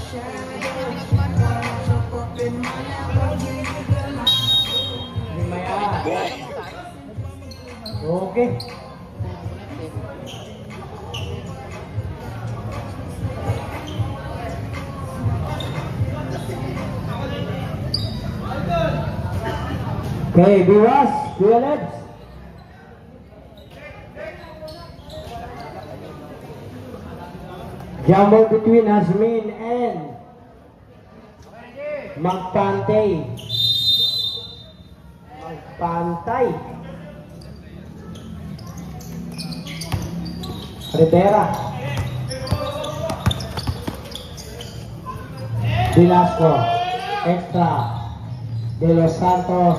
Okay. Okay, Biwas, Lebs. Jumbo between Hasmin and Magpantay. Rivera. Velasco. Extra. De los Santos.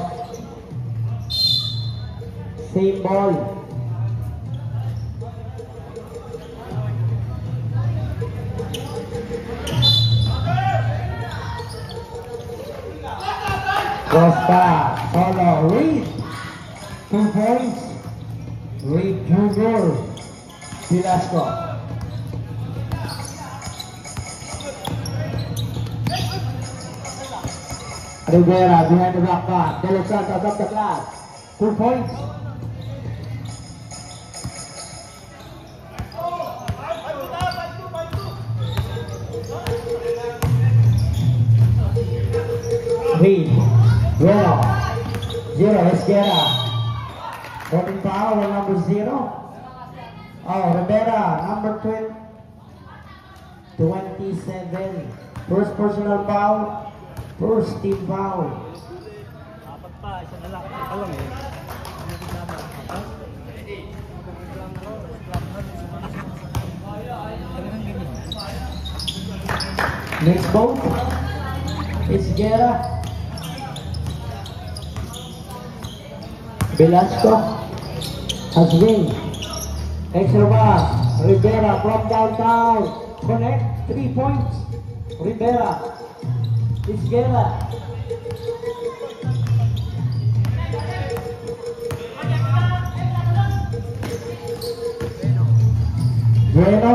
Same ball. Costa, solo, Reed, 2 points, Reed Jr., Velasco. Rivera behind the back pass, De Los Santos up the glass, 2 points. Reed. Bueno, 0, Esquerra. Holding foul with number 0. Oh, Rivera, number 27. First personal foul, first team foul. Next ball, Esquerra. Velasco has win. Extra pass. Rivera from downtown. Connect. 3 points. Rivera. Izquierda. Bueno.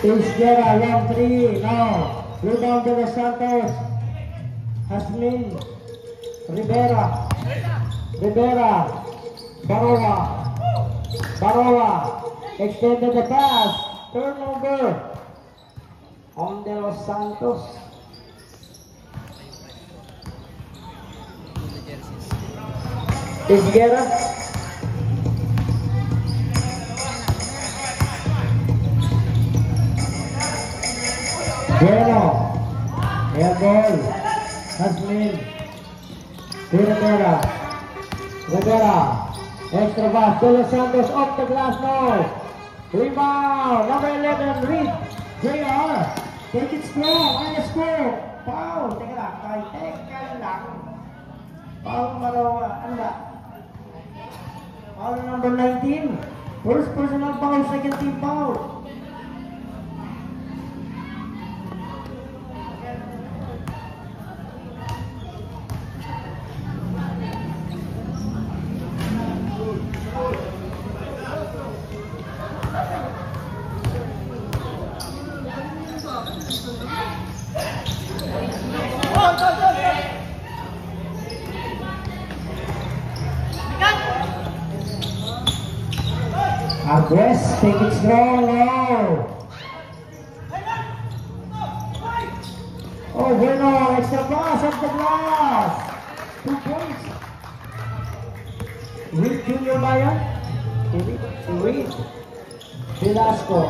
Izquierda. 1-3. No. Rebound De Los Santos. Hasmin. Rivera. Baroa extended the pass, turnover on De Los Santos. Izquierda. Bueno, air ball, Hasmin, Rivera, extra pass, De Los Santos off the glass now. Rebound, number 11, Reed, JR, take it strong, minus 4. Foul, teka lang. Foul ano ba? Foul number 19, first personal foul, second team foul. Aggress, take it strong now. Oh, bueno, extra pass off the glass. 2 points. Reed Jr. Bayan. Reed. Velasco.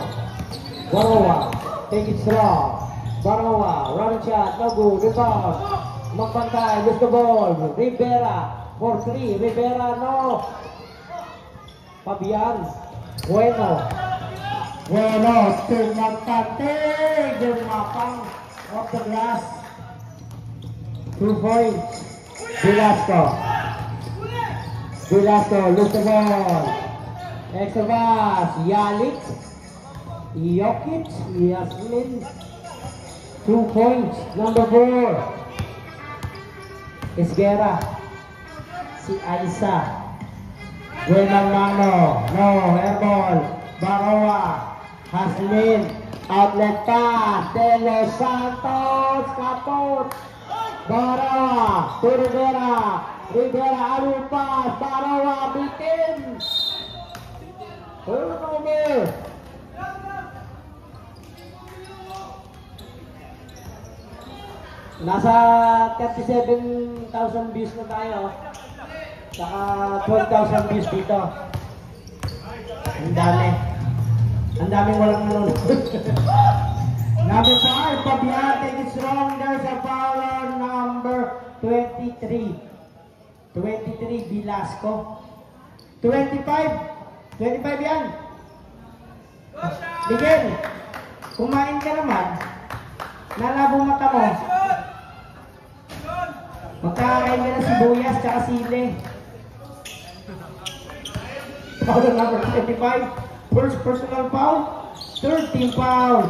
Baroa, take it strong. Baroa, run shot, no good, rebound. Magpantay, lose the ball. Rivera, for 3. Rivera, no. Fabian. Bueno, to Magpantay, Gumapang off the glass. 2 points. Velasco, lose the ball. Extra pass, Jokic, Yasmin. 2 points. Number 4. Esguerra, si Aisa. Buenang mano, no, airball. Baroa, Hasmin, Outlet pass. De Los Santos. Kapot. Barawa. To Rivera. Rivera alupas. Barawa. Bitin. Turnover. Nasa 37,000 views na tayo. Saka 12,000 views dito. Ang dami. Ang daming walang nanonood. Number 5, Fabian, take it strong. There's a foul on number 23. 23, Velasco. 25. 25 yan. Miguel, kumain ka naman. Nalabong mata mo. Magkakain ka ng sibuyas tsaka sili. Foul number 25. First personal foul. 13 foul.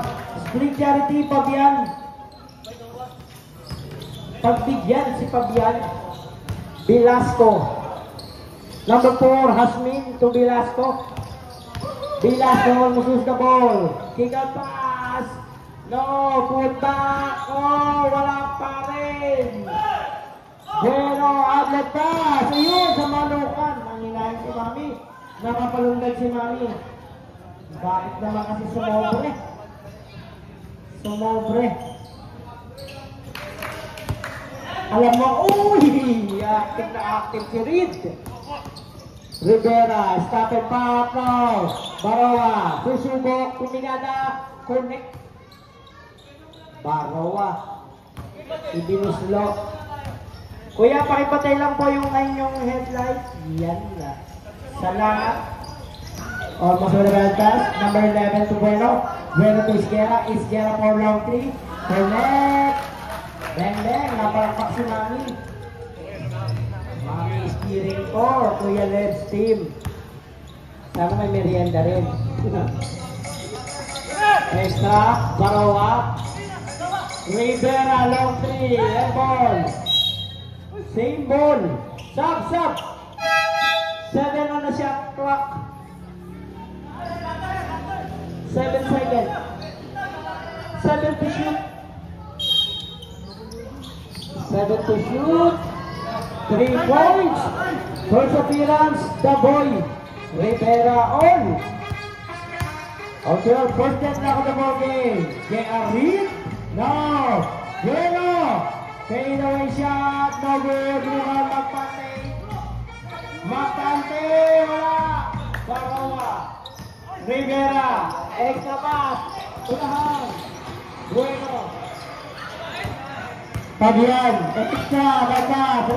Split charity, Fabian. Pagbigyan si Fabian. Velasco. Number 4, Hasmin to Velasco. Velasco almost the ball. Kick out pass. No, put back. Oh, wala pa rin. Pero outlet pass. Ayun, sa malukan. Nanginahin si Mami. Nakapalundag si Mami. Bakit naman kasi sumobre? Sumobre. Alam mo, uy! Active na active si Reed. Rivera, stop and pop now. Barawa, susubok, kumingada, connect. Barawa. Ibinuslo. Kuya, pakipatay lang po yung inyong headlight. Yan na. Salamat. Almost with the bad pass. Number 11 to Bueno. Bueno to Isguera. Isguera for long 3. Connect. Bang bang. Naparakpak si Mami. Mami steering for Kuya Leb's team. Sana may merienda rin. Extra. Barawa. Rivera long 3. And ball. Same ball. Sub. 7 on the shot clock. 7 seconds. 7 to shoot. 7 to shoot. 3 points. First appearance, the boy. Rivera on. Okay, first net na ako the ball game. J.R. Reed. No. Bueno. Fade away shot. No good. Lugar magpante. Magpante. Wala. Barawa. Rivera. Extra pass. Unahan. Bueno. Fabian. Extra. Pass.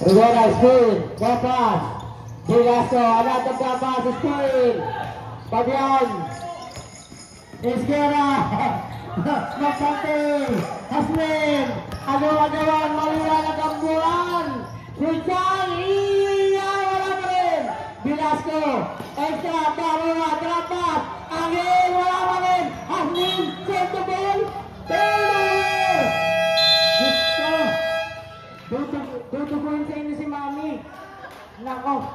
Rivera. Spin. Pass. Velasco. Another pass. Spin. Fabian. Isguera. Magpante. Hasmin. Agawan. Maliwanag ang buwan. Sultan. Iya. Wala pa rin. Velasco. Extra. Barawa. Trapas. Angin. Wala pa rin. Hasmin. Save the ball. Taylor. Gusto. Tutuguin sa inyo si Mami. Nako.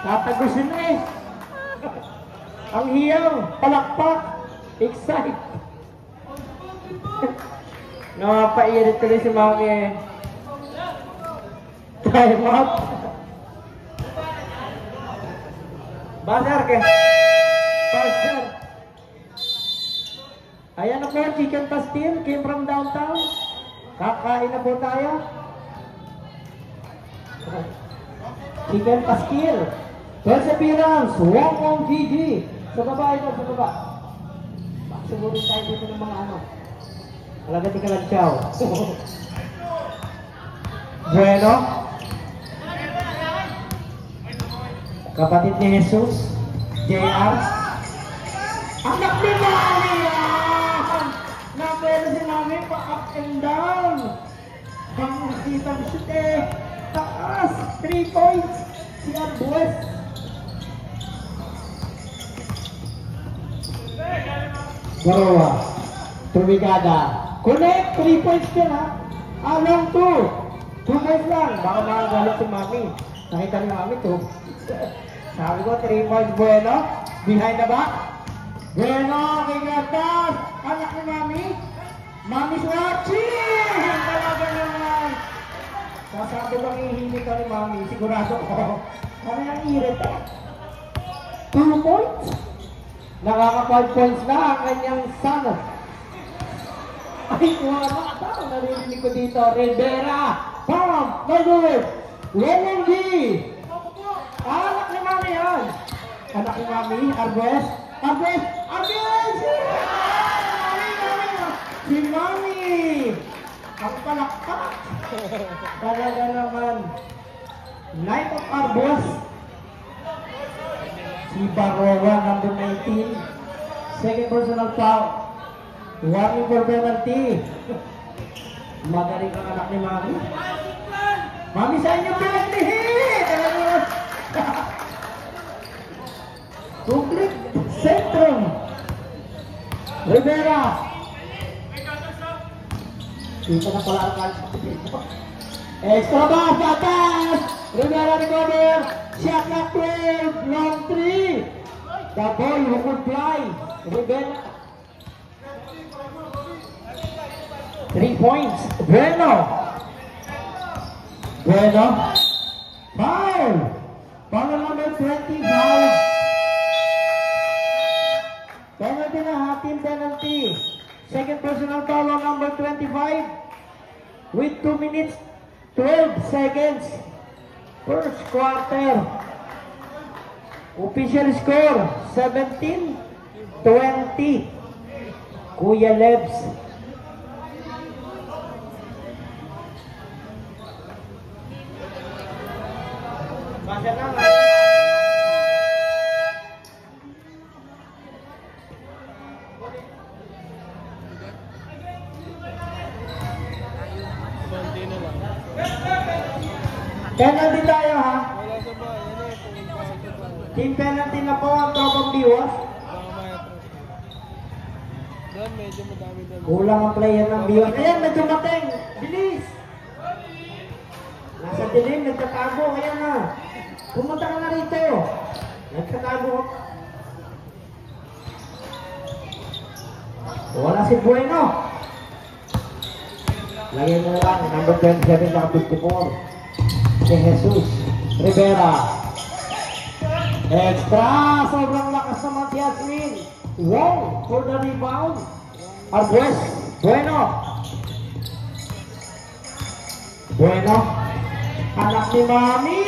Tatagusin na eh. Ang hiyaw. Palakpak. Excite. Nakapairit tuloy si Mami eh. Time out. Buzzer ke? Buzzer. Ayan na po, chicken pastil came from downtown. Kakain na po tayo. Chicken pastil. First appearance, Wong Wong Gigi. Sa baba ito, sa baba. Sugurin tayo dito ng mga ano. Alagad ka lang, chow. Bueno. Kapatid ni Jesus. JR. Anak ni Mami yan! Napwede si Mami pa up and down. Bang nakita mo siya eh. Taas. 3 points. Si Arbues. Barawa. Tumigada. Connect. 3 points din ha. Long 2. 2 points lang. Baka makagalit si Mami. Nakita ni Mami to. Sabi ko, 3 points Bueno. Behind the back. Bueno, kigatas. Anak ni Mami. Mami's watching! Talaga naman. Sasabi bang ihimik ka ni Mami? Sigurado ko. Ano yung irit eh? 2 points? Nakaka 5 points na ang kanyang son. Ay, wala ka. Narinig ko dito. Rivera. Pump. No good. Lennon G. Anak ni Mami yan. Anak ni Mami. Arbes. Arbes. Arbes. Si Mami. Ang palakpak. Talaga naman. Knight of Arbos. Si Baroa, number 19. Second personal foul. Warning for penalty. Magaling ang anak ni Mami. Mami, sa inyo penalty! Complete centrum. Rivera. Dito na pala ang kalsa. Extra pass, atas! Rivera recover. Shot clock 12. Long 3. The ball who could fly. Rivera. 3 points. Bueno. Bueno. Foul. Foul number 25. Penalty na ha. Team penalty. Second personal foul on number 25. With 2 minutes 12 seconds. First quarter. Official score 17-20. Kuya Lebs. Basta naman. Penalty tayo ha. Team penalty na po ang tropang Biwas. Kulang ang player ng Biwas. Ayan, medyo mateng. Bilis. Nasa dilim, nagtatago. Ayan na. Pumunta ka na rito. Nagtatago. Wala si Bueno. Lagyan mo lang. Number 27 na 54. Si Jesus Rivera. Extra. Sobrang lakas sa Matias Min. Wow. For the rebound. Arbes. Bueno. Bueno. Anak ni Mami.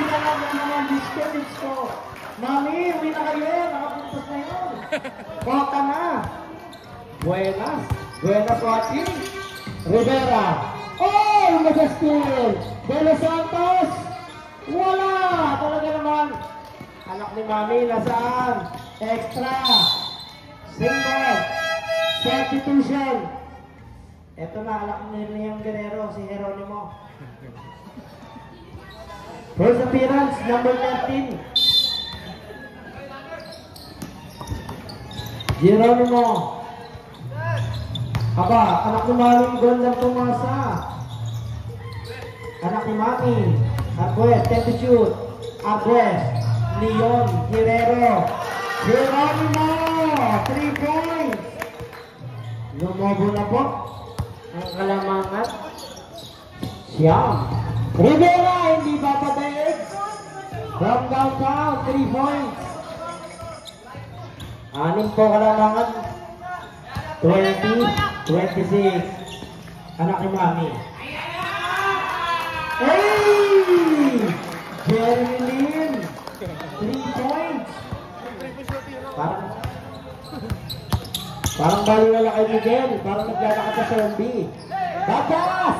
Talaga naman disco. Mami, uwi na kayo. Nakapuntos na yun. Kota na. Buenas. Buenas watching. Rivera. Oh! Mag-steal! De Los Santos! Wala! Talaga naman! Anak ni Mami, nasaan? Extra! Single! Substitution! Ito na, anak ni Liam Guerrero, si Jeronimo. First appearance, number 13. Jeronimo. Aba, anak ni Mami, gandang tumasa. Anak ni Mami, Arguez, 10 to shoot. Arguez, Leon, Guerrero. Jeronimo, 3 points. Lumobo na po ang kalamangan. Siyam. Rivera, hindi ba padaig? From downtown, 3 points. 6 po kalamangan. 20-26. Anak ni Mami. Hey! Jeremy Lin. 3 points. Parang bali na lang kay Miguel. Parang naglalakad sa zombie. Batas!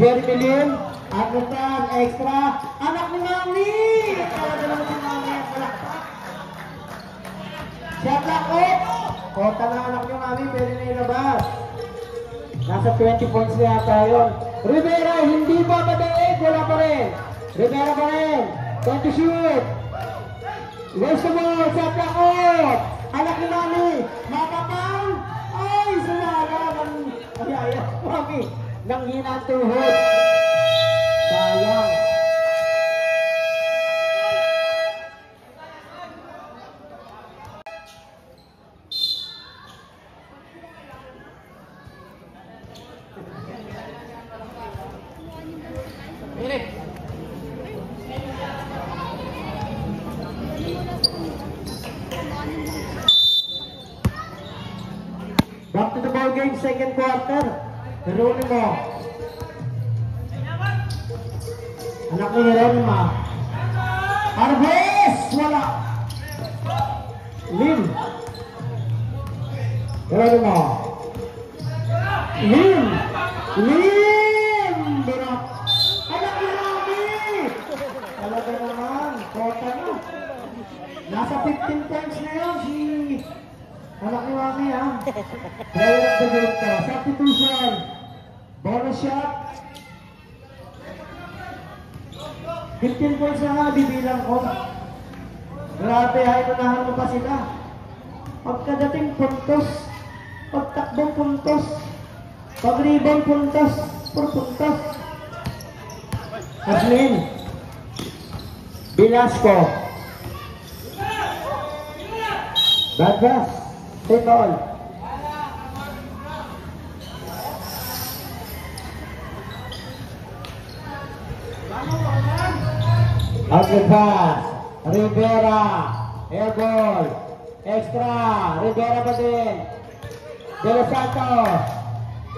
Jeremy Lin. Agutan. Extra. Anak ni Mami! Talaga naman si Mami ang palakpak. Shot lock up. Kota na anak ni Mami. Pwede na ilabas. Nasa 20 points na yata yun. Rivera, hindi pa madaig. Wala pa rin. Rivera pa rin. 20 shoot. Where's the ball? Shot lock up. Anak ni Mami. Makapang. Ay, sumala. Ay, Mami. Nang hinang tuhod. Sayang. Back to the ball game, second quarter. Geronimo. Anak ni Geronimo. Arbes! Wala. Lim. Geronimo. Lim. Lim! Berat. Anak ni Rami! Talaga naman. Kota na. Nasa 15 points na yun si anak ni Rami, ha? Player of the game to. Substitution. Bonus shot. 15 points na nga, bibilang ko. Grabe, ay unahan mo pa sila. Pagkadating puntos, pagtakbong puntos, pag-rebound puntos, por puntos. Aslin. Velasco. Bad pass. Stay ball. Outlet pass. Rivera. Air ball. Extra. Rivera pa din. De Los Santos.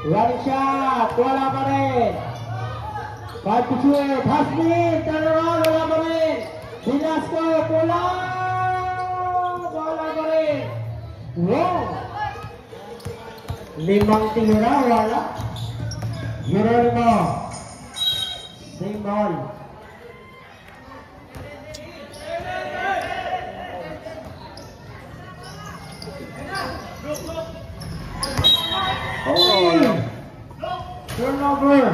Running shot. Wala pa rin. 5 to shoot. Hasmin. Talaga. Wala pa rin. Velasco. Wala pa rin. Wow. 5 tira. Wala. Geronimo. Same ball. Oh! Turnover!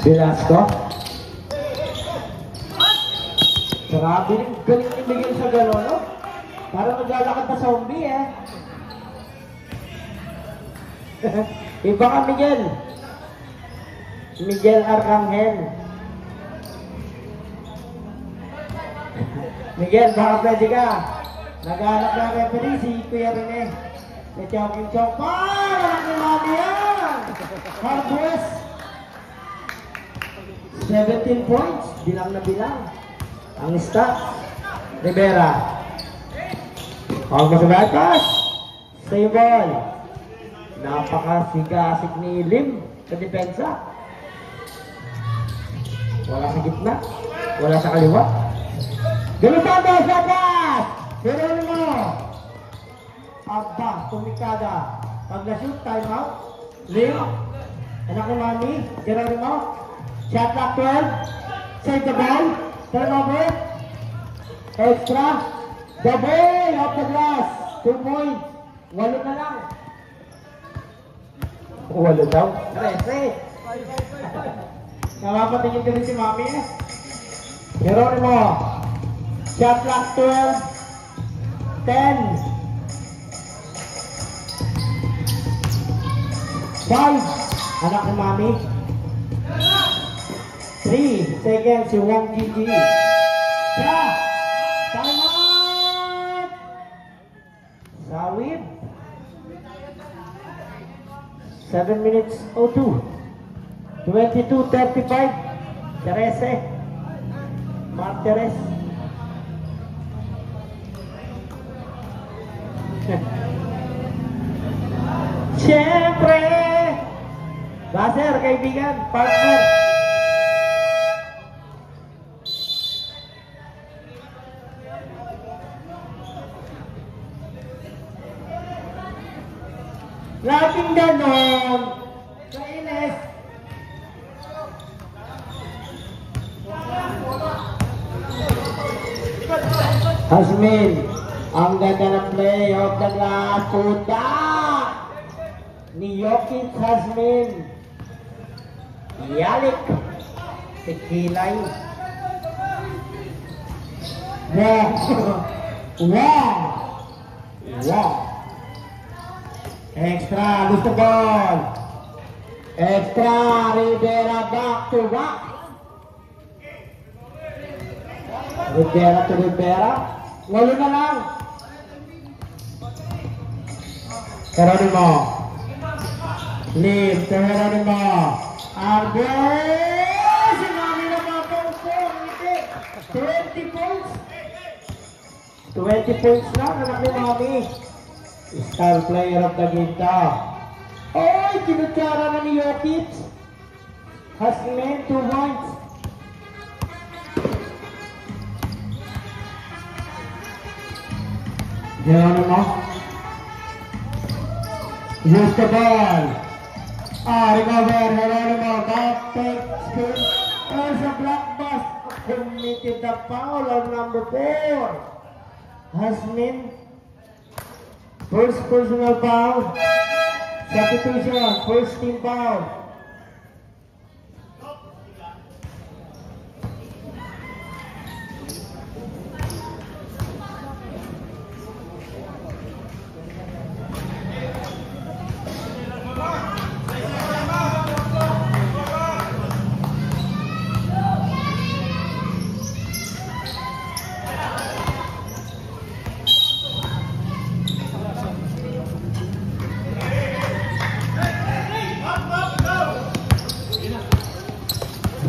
Velasco. Grabe rin, galing ibigay sa gano'n, no? Parang naglalakad pa sa zombie, eh. Iba ka, Miguel. Miguel Arcangel. Miguel, baka pwede ka. Naghanap na referee si Kuya Rene. Sa Chowking-Chow. Parang naman yan! Hardwest. 17 points. Bilang na bilang. Ang stats. Rivera. Almost a bad pass. Save ball. Napakasigasig ni Lim sa depensa. Wala sa gitna. Wala sa kaliwa. Delusado sa pass. Geronimo. Abba. Tumikada. Pag na-shoot, time out. Lim. Anak ni Mami. Geronimo. Shot clock 12. Save the ball. Turnover. Extra. Double. Off the glass. 2 points. 8 na lang. 8 daw. 13. Napapatingin ka rin si Mami, eh. Geronimo. Shot clock 12. 10. 5. Anak ni Mami. 3 seconds si Wong Gigi. Time out! Sawid. 7 minutes 02. 22:35. Terese. Martires. Siyempre! Baser, kaibigan, partner. Laging ganon. Kainis. Hasmin. Ang ganda ng play of the glass. Puta! Ni Jokic Hasmin. Yalik. Tikilay. Wow. Wow. Wow. Extra, lose the ball. Extra, Rivera back to back. Rivera to Rivera. 8 na lang. Geronimo. Lim to Geronimo. Arbor! Sinami na mga pangso. 20 points. 20 points lang. Anak ni Mami. Star player of the game ka. Oy! Kinutsara na ni Jokic. Hasmin, 2 points. Geronimo. Use the ball. Recover. Geronimo. Back take. Skill. There's a block bust. Committed the foul on number 4. Hasmin. First personal foul. Substitution. First team foul.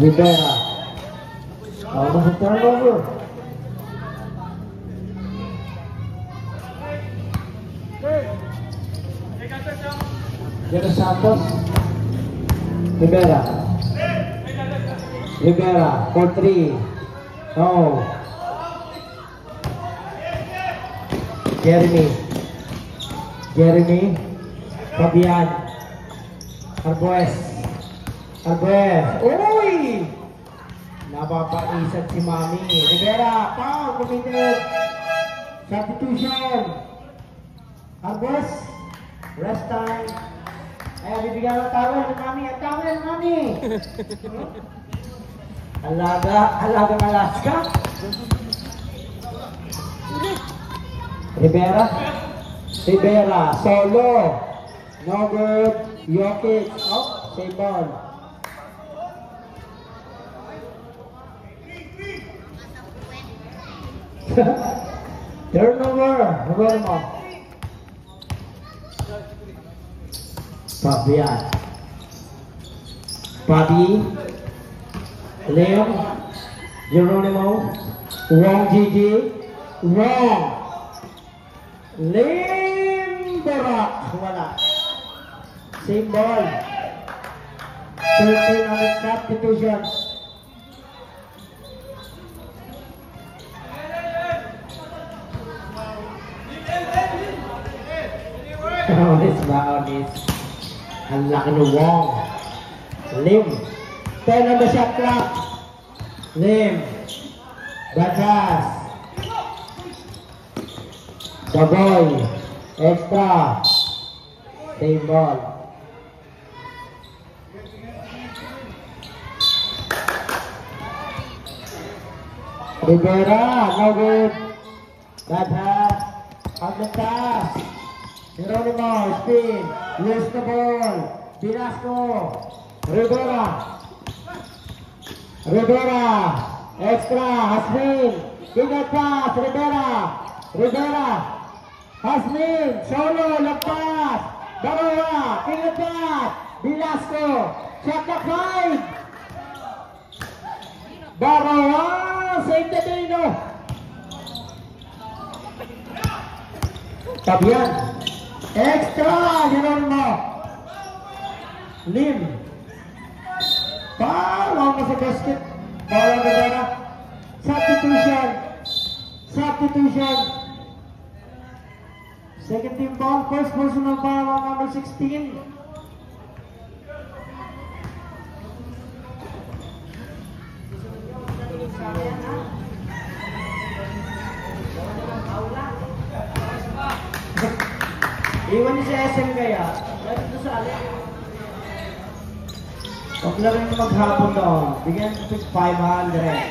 Rivera. Almost a turnover. Jero Santos. Rivera. Rivera for 3. No. Jeremy. Fabian. Arbues. Uy! Napapaisat si Mami. Rivera, foul, committed. Substitution. Arbues. Rest time. Ay, bibigyan ng towel ni Mami. Ang towel ni Mami. Alagang Alaska. Rivera, solo. No good. Jokic. Oh, save ball. Turnover. Geronimo. Fabian. Fabi. Leo. Geronimo. Wrong Gigi. Wrong. Lim Barak. Wala. Same ball. 13 on substitution. Honest. Ang laki ni Wong. Lim. 10 on the shot clock. Lim. Batas. The boy. Extra. Same ball. Rivera, no good. Batas. On the pass. Geronimo, spin, lose the ball, Pinasco, Rivera, extra, Hasmin, bigger pass, Rivera, Hasmin, solo, lagpas, Baroa, bigger pass, Pinasco, shot the 5, Baroa, save the Dino, Fabian. Extra, Geronimo. Lim. Foul sa basket. Foul ang Rivera. Substitution. Second team foul. First personal foul on number 16. Iwan niyo sa SM kaya. Dahil ito sa alin. Huwag lang rin maghapon doon. Bigyan ito 500.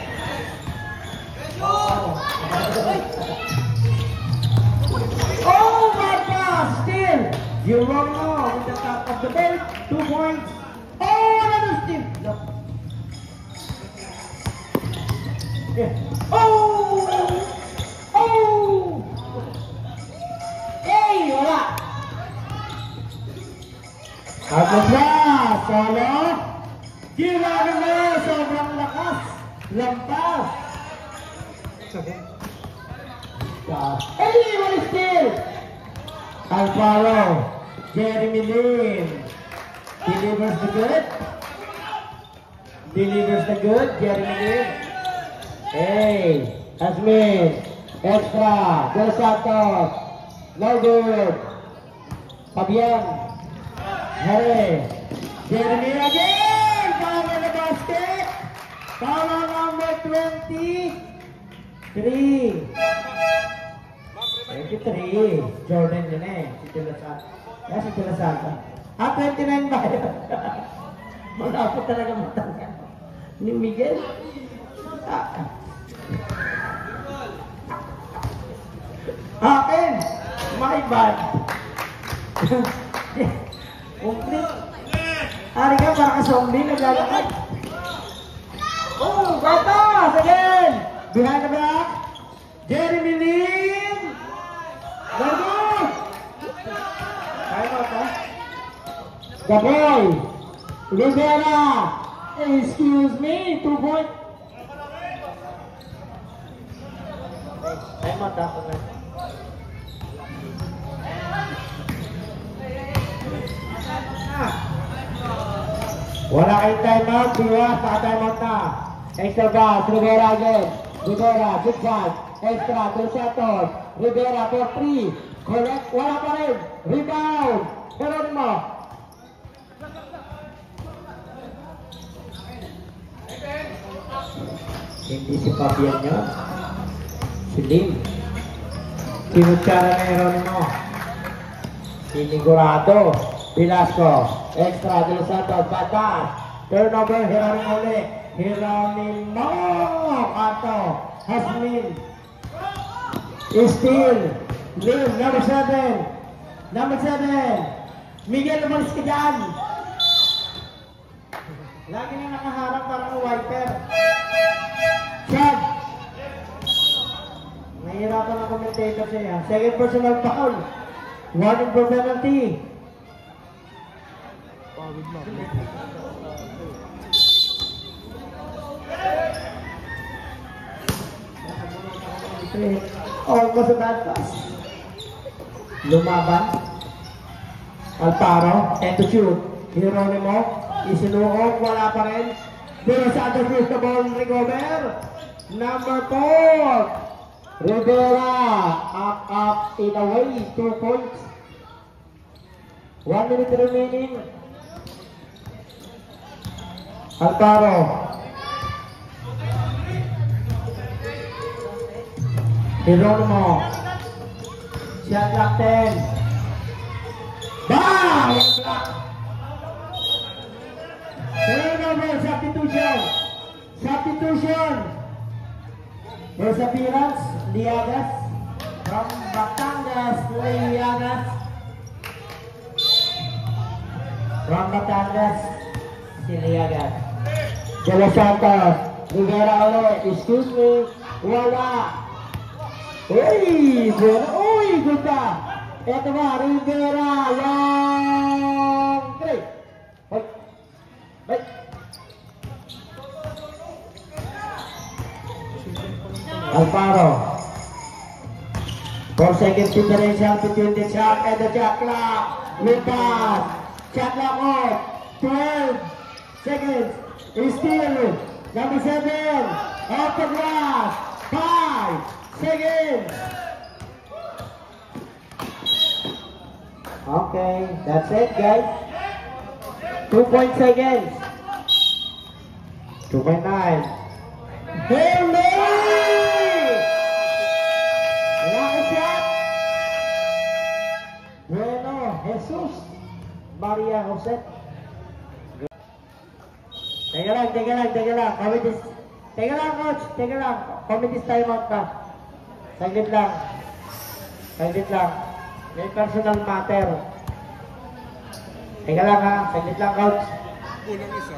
Oh my God! Still! Geronimo with the top of the belt. 2 points. Oh, another steal. Look. Oh! At lampas, solo. Ginagawa mo, sobrang lakas. Lampas. Anyone still. Alvaro, Jeremy Lin. Delivers the good. Delivers the good, Jeremy Lin. Hey, Asmin. Extra. Dos Santos. No good. Fabian. Harry. Jeremy again. Power the basket. Power number 23. 23. Jordan yun eh. Si Tilasata. Kaya si Tilasata. 29 ba yun? Malapot talaga matanga. Ni Miguel. Akin. My bad. Complete. Ari ka para ka zombie. Naglalakad. Oh, batas again. Behind the back. Jeremy Lin. Lago. Time out ha. The boy. Rivera. Excuse me. 2 point. Time out ha. Wala kayong time out. Biwas. Naka-time out na. Extra pass, Rivera again. Rivera, good pass. Extra, Dos Santos. Rivera for 3. Correct, wala pa rin. Rebound. Geronimo. Hindi si Fabian nyo. Si Lim. Sinutsara na Geronimo. Sinigurado. Velasco. Extra, Dos Santos. Bad pass. Turnover, Geronimo ulit. Geronimo Kato Hasmin Steal Lim, number 7 Miguel umalis ka dyan. Lagi na nakaharap parang wiper. Chad nahihirapan ang commentator siya. Second personal foul. Warning for penalty. Almost a bad pass. Lumaban. Alparo. And to shoot. Geronimo. Isinuhog. Wala pa rin. Pero sa other field the ball. Rigover. Number 4. Rivera. Up in a way. 2 points. 1 minute remaining. Alparo. Geronimo. Shot clock 10. Bang! Turnover, substitution. First appearance, Liagas. From Batangas, Liagas. From Batangas, si Liagas. De Los Santos. Rivera ulit. Excuse me. Wala. Uy! Uy! Good pa! Eto ba? Rivera! Long 3! Hoy! Hoy! Alparo! 4 seconds differential between the shot and the shot clock. Lucas! Shot clock off! 12 seconds! Steal! Number 7! Off the glass! 5! Seconds. Okay, that's it, guys. 2 seconds. 2.9. Hail Mary! Lucky shot. Bueno, Jesus. Maria Jose. Teka lang. Teka lang, coach. Committee time out ka. Saglit lang. May personal matter. Teka lang ha. Saglit lang, coach. Kulang isa.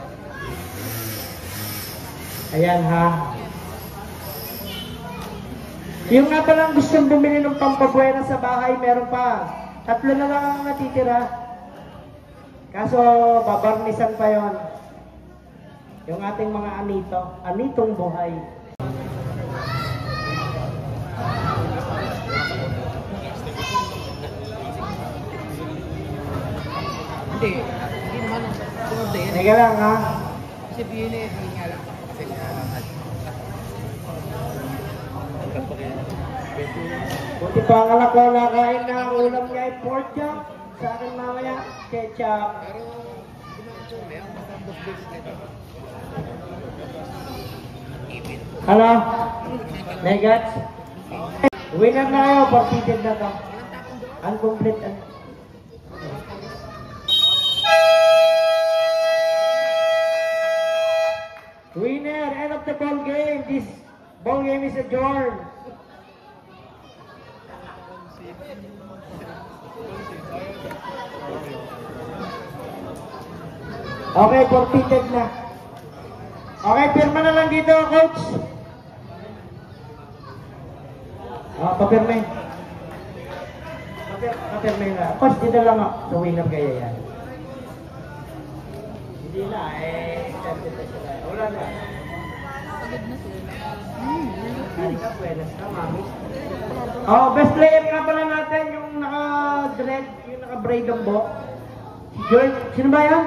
Ayan ha. Yung nga palang gustong bumili ng pampabuena sa bahay, meron pa. 3 na lang ang natitira. Kaso, babarnisan pa yon. Yung ating mga anito. Anitong buhay. Hindi naman sunod din. Teka lang ha. Kasi hindi nga lang. Buti pa ang anak ko nakain na ang ulam niya ay pork chop. Sa akin mamaya, ketchup. Pero, hindi naman masambos days nito. Ano? Negats? Winner na kayo, forfeited na to. Uncomplete. Winner, end of the ball game. This ball game is adjourned. Okay, forfeited na. Okay, pirma na lang dito, coach. Papirme. Papirme na. Coach, dito lang ako. So, winner kayo yan. Hindi na, accepted na sila. Wala na. Ay, ka, pwedas na, mami. Best player nga pala natin, yung naka-dread, yung naka-braid ang buhok. Si George, sino ba yan?